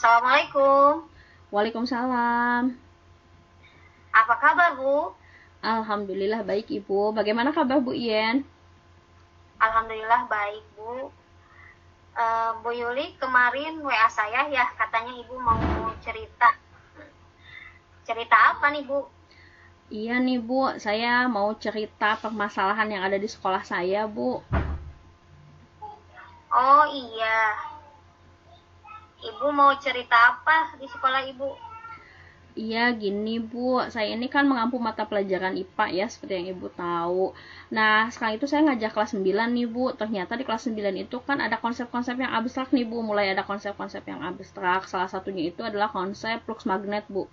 Assalamualaikum. Waalaikumsalam. Apa kabar, Bu? Alhamdulillah baik Ibu. Bagaimana kabar Bu Yen? Alhamdulillah baik, Bu. Bu Yuli kemarin WA saya ya, katanya Ibu mau cerita. Cerita apa nih, Bu? Iya nih Bu, saya mau cerita permasalahan yang ada di sekolah saya Bu. Oh iya, Ibu mau cerita apa di sekolah Ibu? Iya gini Bu, saya ini kan mengampu mata pelajaran IPA ya seperti yang Ibu tahu. Nah sekarang itu saya ngajar kelas 9 nih Bu. Ternyata di kelas 9 itu kan ada konsep-konsep yang abstrak nih Bu. Mulai ada konsep-konsep yang abstrak, salah satunya itu adalah konsep flux magnet Bu,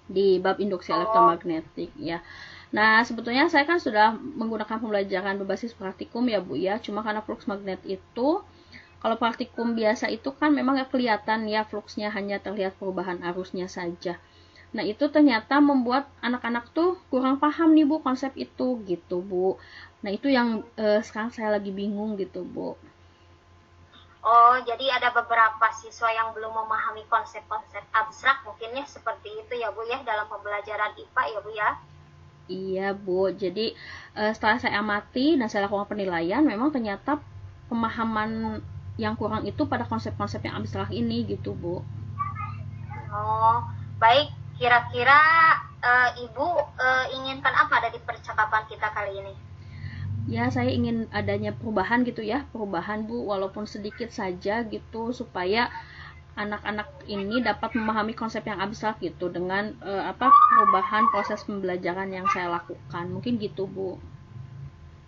di bab induksi Oh, elektromagnetik ya. Nah, sebetulnya saya kan sudah menggunakan pembelajaran berbasis praktikum ya Bu ya. Cuma karena flux magnet itu, kalau praktikum biasa itu kan memang gak kelihatan ya fluxnya, hanya terlihat perubahan arusnya saja. Nah, itu ternyata membuat anak-anak tuh kurang paham nih Bu konsep itu gitu Bu. Nah, itu yang sekarang saya lagi bingung gitu Bu. oh, jadi ada beberapa siswa yang belum memahami konsep-konsep abstrak, mungkinnya seperti itu ya, Bu ya, dalam pembelajaran IPA ya, Bu ya. Iya Bu, jadi setelah saya amati dan saya lakukan penilaian, memang ternyata pemahaman yang kurang itu pada konsep-konsep yang abstrak ini gitu Bu. Oh, baik. Kira-kira Ibu inginkan apa dari percakapan kita kali ini? Ya saya ingin adanya perubahan gitu ya, perubahan Bu, walaupun sedikit saja gitu, supaya anak-anak ini dapat memahami konsep yang abstrak gitu dengan perubahan proses pembelajaran yang saya lakukan, mungkin gitu Bu.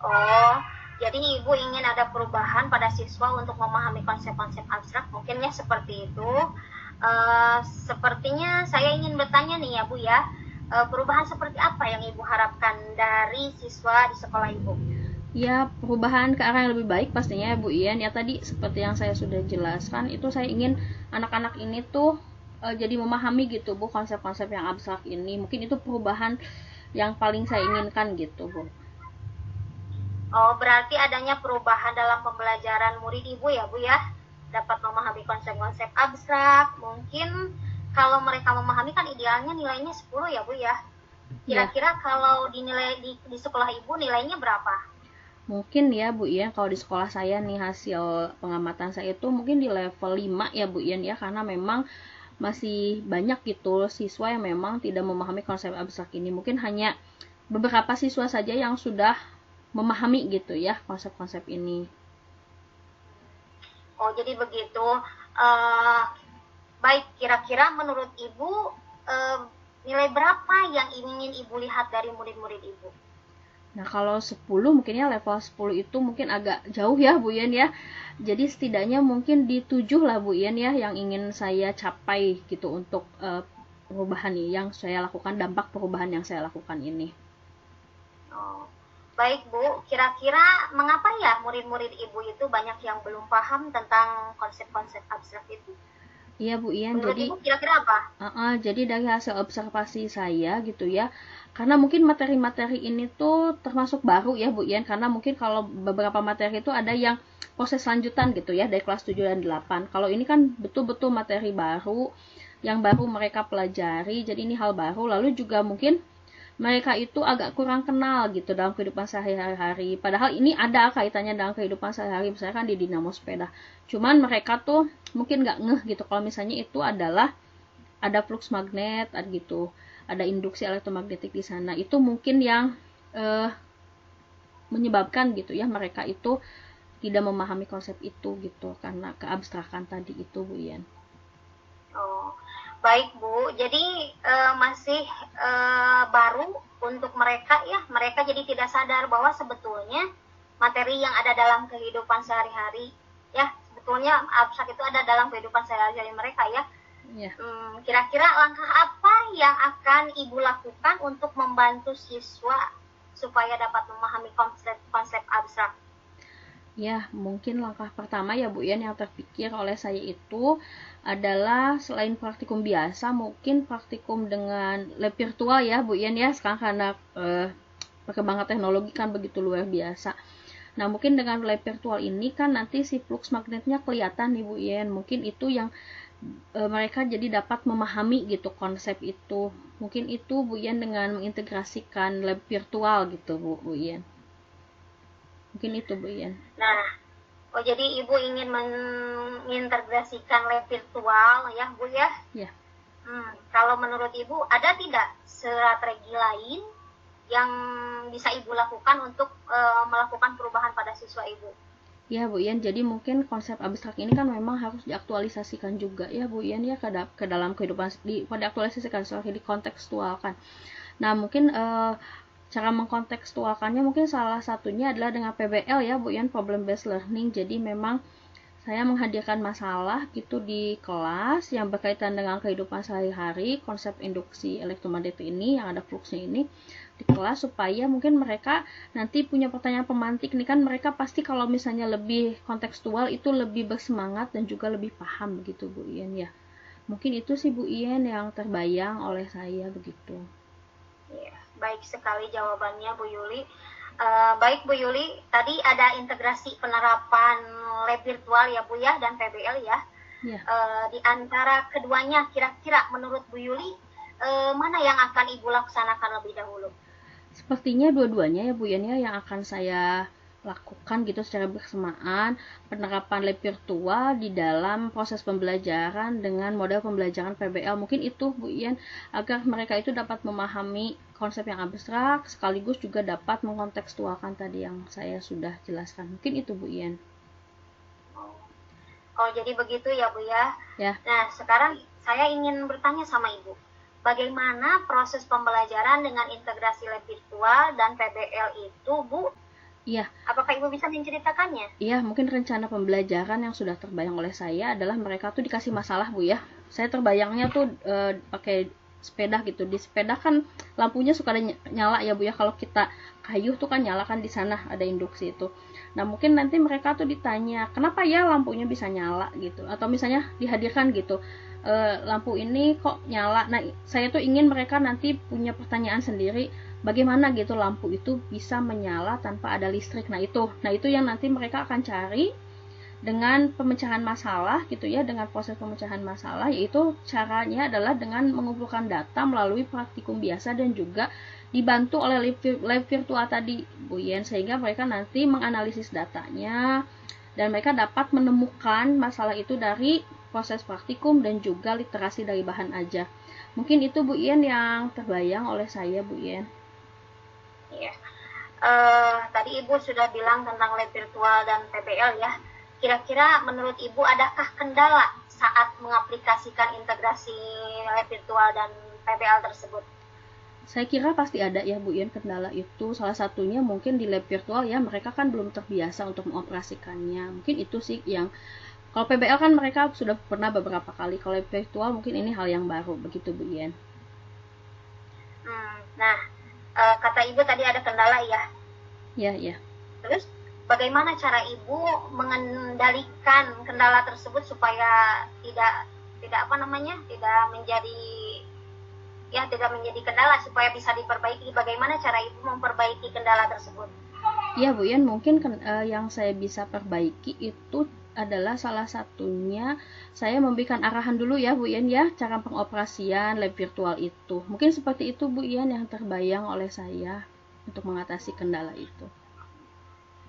Oh, jadi Ibu ingin ada perubahan pada siswa untuk memahami konsep-konsep abstrak, mungkinnya seperti itu. Sepertinya saya ingin bertanya nih ya Bu ya, perubahan seperti apa yang Ibu harapkan dari siswa di sekolah Ibu? Ya, perubahan ke arah yang lebih baik pastinya ya Bu Ian. Ya tadi seperti yang saya sudah jelaskan, itu saya ingin anak-anak ini tuh jadi memahami gitu Bu konsep-konsep yang abstrak ini. Mungkin itu perubahan yang paling saya inginkan gitu Bu. Oh, berarti adanya perubahan dalam pembelajaran murid Ibu ya Bu ya, dapat memahami konsep-konsep abstrak. Mungkin kalau mereka memahami kan idealnya nilainya 10 ya Bu ya. Ya, Kira-kira kalau dinilai di sekolah Ibu nilainya berapa? mungkin ya Bu Ian, kalau di sekolah saya nih hasil pengamatan saya itu mungkin di level 5 ya Bu Ian ya, karena memang masih banyak gitu siswa yang memang tidak memahami konsep abstrak ini. Mungkin hanya beberapa siswa saja yang sudah memahami gitu ya konsep-konsep ini. Oh, jadi begitu. Uh, Baik, kira-kira menurut Ibu uh, nilai berapa yang ingin Ibu lihat dari murid-murid Ibu? Nah, kalau 10 mungkinnya level 10 itu mungkin agak jauh ya Bu Ian ya. Jadi setidaknya mungkin di 7 lah Bu Ian ya yang ingin saya capai gitu untuk perubahan ini yang saya lakukan, dampak perubahan yang saya lakukan ini. Oh, baik Bu, kira-kira mengapa ya murid-murid Ibu itu banyak yang belum paham tentang konsep-konsep abstrak itu? Iya Bu Ian, Menurut jadi Ibu kira-kira apa? jadi dari hasil observasi saya gitu ya, karena mungkin materi-materi ini tuh termasuk baru ya Bu Ian, karena mungkin kalau beberapa materi itu ada yang proses lanjutan gitu ya dari kelas 7 dan 8. Kalau ini kan betul-betul materi baru yang baru mereka pelajari, jadi ini hal baru. Lalu juga mungkin mereka itu agak kurang kenal gitu dalam kehidupan sehari-hari. Padahal ini ada kaitannya dalam kehidupan sehari-hari, misalnya kan di dinamo sepeda. Cuman mereka tuh mungkin nggak ngeh gitu kalau misalnya itu adalah ada flux magnet, ada gitu, ada induksi elektromagnetik di sana. Itu mungkin yang eh, menyebabkan gitu ya mereka itu tidak memahami konsep itu gitu karena keabstrakan tadi itu Bu Ian. Oh, baik Bu. Jadi masih baru untuk mereka ya. Mereka jadi tidak sadar bahwa sebetulnya materi yang ada dalam kehidupan sehari-hari ya, sebetulnya abstrak itu ada dalam kehidupan sehari-hari mereka ya. Ya. Kira-kira langkah apa yang akan Ibu lakukan untuk membantu siswa supaya dapat memahami konsep abstrak? Ya, mungkin langkah pertama ya Bu Ian yang terpikir oleh saya itu adalah selain praktikum biasa, mungkin praktikum dengan lab virtual ya Bu Ian ya. Sekarang karena perkembangan teknologi kan begitu luar biasa. Nah, mungkin dengan lab virtual ini kan nanti si flux magnetnya kelihatan nih Bu Ian. Mungkin itu yang mereka jadi dapat memahami gitu konsep itu. Mungkin itu Bu Ian dengan mengintegrasikan lab virtual gitu Bu Ian. Mungkin itu Bu Ian. Nah, jadi Ibu ingin mengintegrasikan lab virtual ya Bu ya? Ya. Kalau menurut Ibu ada tidak strategi lain yang bisa Ibu lakukan untuk melakukan perubahan pada siswa Ibu? Ya Bu Ian, jadi mungkin konsep abstrak ini kan memang harus diaktualisasikan juga ya Bu Ian ya ke dalam kehidupan, diaktualisasikan setelah dikontekstualkan. Nah mungkin cara mengkontekstualkannya mungkin salah satunya adalah dengan PBL ya Bu Ian, problem based learning. Jadi memang saya menghadirkan masalah gitu di kelas yang berkaitan dengan kehidupan sehari-hari, konsep induksi elektromagnetik ini yang ada fluxnya ini di kelas, supaya mungkin mereka nanti punya pertanyaan pemantik nih kan, mereka pasti kalau misalnya lebih kontekstual itu lebih bersemangat dan juga lebih paham begitu Bu Ian ya. Mungkin itu sih Bu Ian yang terbayang oleh saya begitu. Ya, baik sekali jawabannya Bu Yuli. Baik Bu Yuli, tadi ada integrasi penerapan lab virtual ya Bu ya dan PBL ya. Ya. Di antara keduanya kira-kira menurut Bu Yuli mana yang akan Ibu laksanakan lebih dahulu? Sepertinya dua-duanya ya Bu Ian ya yang akan saya lakukan gitu secara bersamaan, penerapan lab virtual di dalam proses pembelajaran dengan model pembelajaran PBL. Mungkin itu Bu Ian, agar mereka itu dapat memahami konsep yang abstrak sekaligus juga dapat mengkontekstualkan tadi yang saya sudah jelaskan. Mungkin itu Bu Ian. Oh jadi begitu ya Bu ya. Ya. Nah sekarang saya ingin bertanya sama Ibu, bagaimana proses pembelajaran dengan integrasi lab virtual dan PBL itu Bu? Iya. Apakah Ibu bisa menceritakannya? Iya, mungkin rencana pembelajaran yang sudah terbayang oleh saya adalah mereka tuh dikasih masalah Bu ya. Saya terbayangnya tuh pakai sepeda gitu. Di sepeda kan lampunya suka ada nyala ya Bu ya. Kalau kita kayuh tuh kan nyala kan, di sana ada induksi itu. Nah mungkin nanti mereka tuh ditanya kenapa ya lampunya bisa nyala gitu. Atau misalnya dihadirkan gitu, lampu ini kok nyala. Nah saya tuh ingin mereka nanti punya pertanyaan sendiri, bagaimana gitu lampu itu bisa menyala tanpa ada listrik. Nah itu yang nanti mereka akan cari dengan pemecahan masalah gitu ya, dengan proses pemecahan masalah, yaitu caranya adalah dengan mengumpulkan data melalui praktikum biasa dan juga dibantu oleh lab virtual tadi Bu Yen, sehingga mereka nanti menganalisis datanya dan mereka dapat menemukan masalah itu dari proses praktikum dan juga literasi dari bahan ajar. Mungkin itu Bu Yen yang terbayang oleh saya Bu Yen. Iya. Tadi Ibu sudah bilang tentang lab virtual dan PBL ya. Kira-kira menurut Ibu adakah kendala saat mengaplikasikan integrasi lab virtual dan PBL tersebut? Saya kira pasti ada ya Bu Yen kendala itu. Salah satunya mungkin di lab virtual ya, mereka kan belum terbiasa untuk mengoperasikannya. Mungkin itu sih yang, kalau PBL kan mereka sudah pernah beberapa kali. Kalau lab virtual mungkin ini hal yang baru begitu Bu Yen. Nah, kata Ibu tadi ada kendala ya? Ya. Terus bagaimana cara Ibu mengendalikan kendala tersebut supaya tidak menjadi kendala, supaya bisa diperbaiki? Bagaimana cara Ibu memperbaiki kendala tersebut? Ya Bu Yen, mungkin yang saya bisa perbaiki itu adalah salah satunya saya memberikan arahan dulu ya Bu Yen ya, cara pengoperasian lab virtual itu. Mungkin seperti itu Bu Yen yang terbayang oleh saya untuk mengatasi kendala itu.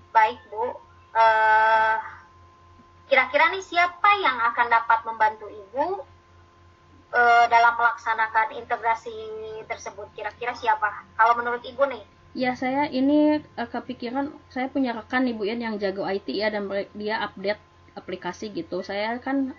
Baik Bu, kira-kira nih siapa yang akan dapat membantu Ibu dalam melaksanakan integrasi tersebut? Kira-kira siapa? Kalau menurut Ibu nih? Ya, saya ini kepikiran, saya punya rekan nih Bu Yen yang jago IT ya, dan dia update aplikasi gitu. Saya kan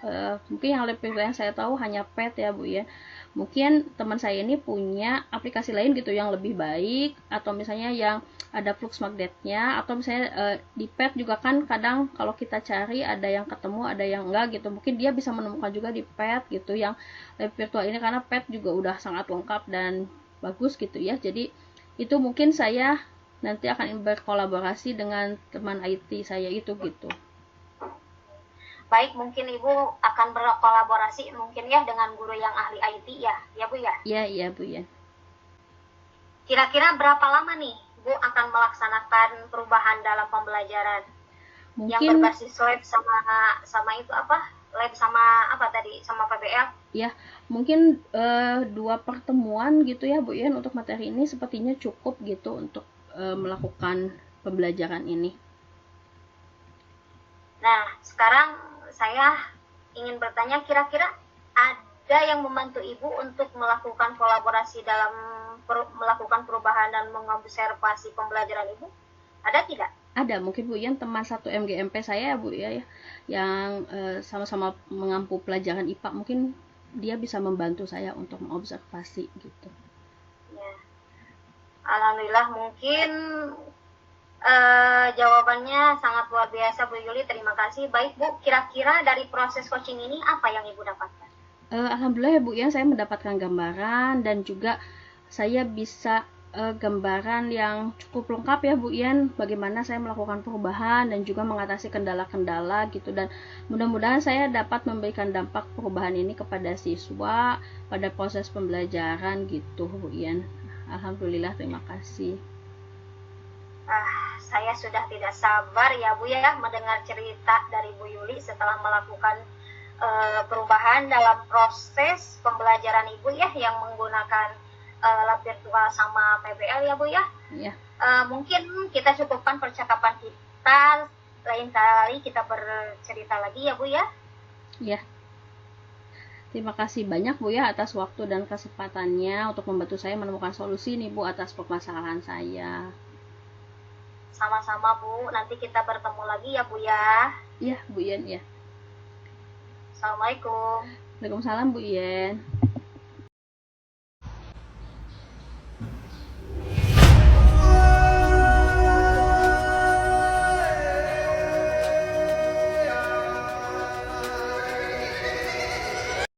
mungkin yang lebih yang saya tahu hanya PET ya Bu Yen. Mungkin teman saya ini punya aplikasi lain gitu yang lebih baik, atau misalnya yang ada flux magnetnya, atau misalnya di PET juga kan kadang kalau kita cari ada yang ketemu ada yang enggak gitu. Mungkin dia bisa menemukan juga di PET gitu yang lab virtual ini, karena PET juga udah sangat lengkap dan bagus gitu ya. Jadi itu mungkin saya nanti akan berkolaborasi dengan teman IT saya itu gitu. Baik, mungkin Ibu akan berkolaborasi mungkin ya dengan guru yang ahli IT ya Bu ya? Iya Bu ya. Kira-kira berapa lama nih Bu akan melaksanakan perubahan dalam pembelajaran? Mungkin yang berbasis web sama itu apa? lab sama apa tadi sama PBL? Ya, mungkin 2 pertemuan gitu ya Bu Yen untuk materi ini sepertinya cukup gitu untuk melakukan pembelajaran ini. Nah, sekarang saya ingin bertanya, kira-kira ada yang membantu Ibu untuk melakukan kolaborasi dalam melakukan perubahan dan mengobservasi pembelajaran Ibu? Ada tidak? Ada, mungkin Bu Yen teman satu MGMP saya Bu ya, yang sama-sama mengampu pelajaran IPA, mungkin dia bisa membantu saya untuk mengobservasi gitu. Ya. Alhamdulillah, mungkin jawabannya sangat luar biasa Bu Yuli, terima kasih. Baik Bu, kira-kira dari proses coaching ini apa yang Ibu dapatkan? Alhamdulillah ya Bu ya, saya mendapatkan gambaran dan juga saya bisa gambaran yang cukup lengkap ya Bu Yen, bagaimana saya melakukan perubahan dan juga mengatasi kendala-kendala gitu, dan mudah-mudahan saya dapat memberikan dampak perubahan ini kepada siswa pada proses pembelajaran gitu Bu Yen. Alhamdulillah, terima kasih. Saya sudah tidak sabar ya Bu ya mendengar cerita dari Bu Yuli setelah melakukan perubahan dalam proses pembelajaran Ibu ya yang menggunakan lab virtual sama PBL ya Bu ya. Ya. Mungkin kita cukupkan percakapan kita, lain kali kita bercerita lagi ya Bu ya. Ya. Terima kasih banyak Bu ya atas waktu dan kesempatannya untuk membantu saya menemukan solusi nih Bu atas permasalahan saya. Sama-sama Bu, nanti kita bertemu lagi ya Bu ya. Iya Bu Yen ya. Assalamualaikum. Waalaikumsalam Bu Yen.